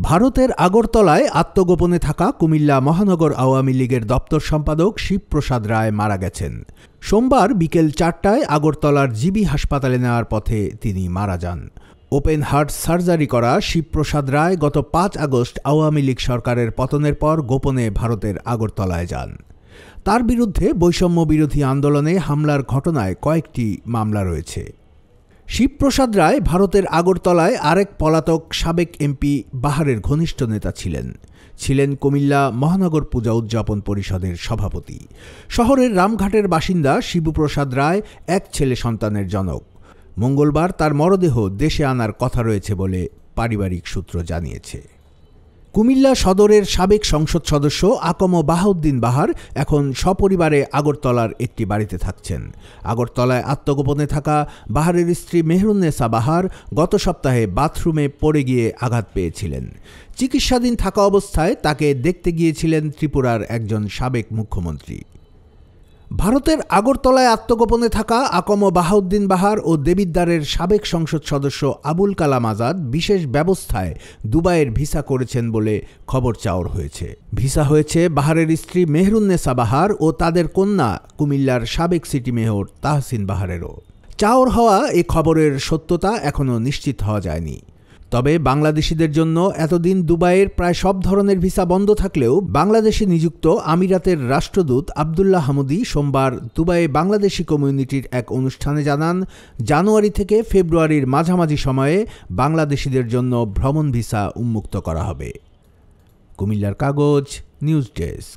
ভারতের আগরতলায় আত্মগোপনে থাকা কুমিল্লা মহানগর আওয়ামী লীগের দপ্তর সম্পাদক শিবপ্রসাদ রায় মারা গেছেন। সোমবার বিকেল ৪টায় আগরতলার জিবি হাসপাতালে নেওয়ার পথে তিনি মারা যান। ওপেন হার্ট সার্জারি করা শিবপ্রসাদ রায় গত ৫ আগস্ট আওয়ামী লীগ সরকারের পতনের পর গোপনে ভারতের আগরতলায় যান। তার বিরুদ্ধে বৈষম্য বিরোধী আন্দোলনে হামলার ঘটনায় কয়েকটি মামলা রয়েছে। শিবপ্রসাদ রায় ভারতের আগরতলায় আরেক পলাতক সাবেক এমপি বাহারের ঘনিষ্ঠ নেতা ছিলেন কুমিল্লা মহানগর পূজা উদযাপন পরিষদের সভাপতি। শহরের রামঘাটের বাসিন্দা শিবপ্রসাদ রায় এক ছেলে সন্তানের জনক। মঙ্গলবার তার মরদেহ দেশে আনার কথা রয়েছে বলে পারিবারিক সূত্র জানিয়েছে। কুমিল্লা সদরের সাবেক সংসদ সদস্য আকম বাহাউদ্দিন বাহার এখন সপরিবারে আগরতলার একটি বাড়িতে থাকছেন। আগরতলায় আত্মগোপনে থাকা বাহারের স্ত্রী মেহরুন্নেসা বাহার গত সপ্তাহে বাথরুমে পড়ে গিয়ে আঘাত পেয়েছিলেন। চিকিৎসাধীন থাকা অবস্থায় তাকে দেখতে গিয়েছিলেন ত্রিপুরার একজন সাবেক মুখ্যমন্ত্রী। ভারতের আগরতলায় আত্মগোপনে থাকা আকম বাহাউদ্দিন বাহার ও দেবিদ্বারের সাবেক সংসদ সদস্য আবুল কালাম আজাদ বিশেষ ব্যবস্থায় দুবাইয়ের ভিসা করেছেন বলে খবর চাওর হয়েছে। ভিসা হয়েছে বাহারের স্ত্রী মেহরুন্নেসা বাহার ও তাদের কন্যা কুমিল্লার সাবেক সিটি মেয়র তাহসিন বাহারেরও। চাওর হওয়া এ খবরের সত্যতা এখনও নিশ্চিত হওয়া যায়নি। তবে বাংলাদেশিদের জন্য এতদিন দুবাইয়ের প্রায় সব ধরনের ভিসা বন্ধ থাকলেও বাংলাদেশে নিযুক্ত আমিরাতের রাষ্ট্রদূত আবদুল্লাহ হামুদি সোমবার দুবাইয়ে বাংলাদেশি কমিউনিটির এক অনুষ্ঠানে জানান, জানুয়ারি থেকে ফেব্রুয়ারির মাঝামাঝি সময়ে বাংলাদেশিদের জন্য ভ্রমণ ভিসা উন্মুক্ত করা হবে। কুমিল্লার কাগজ, নিউজ ডেস্ক।